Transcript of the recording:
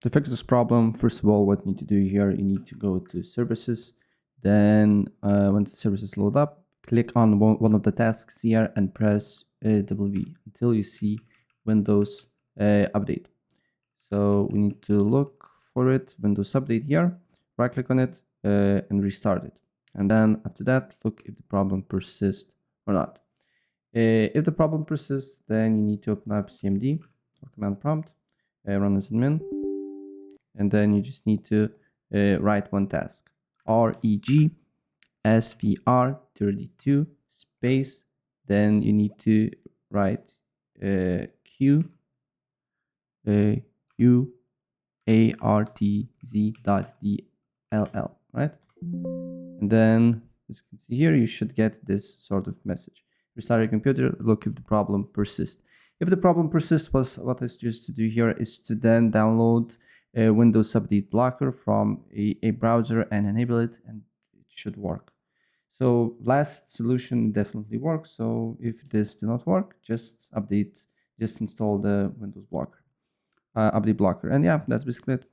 To fix this problem, first of all, what you need to do here, you need to go to services. Then once the services load up, click on one of the tasks here and press W until you see Windows update. So we need to look for it, Windows update here, right click on it and restart it. And then after that, look if the problem persists or not. If the problem persists, then you need to open up CMD or command prompt, run as admin, and then you just need to write one task, reg svr32 space, then you need to write q u artz.dll, right? And then as you can see here, you should get this sort of message. Restart your computer, look if the problem persists. If the problem persists, what I suggest to do here is to then download a Windows Update Blocker from a browser and enable it, and it should work. So last solution definitely works. So if this did not work, just install the Windows Blocker, Update Blocker. And yeah, that's basically it.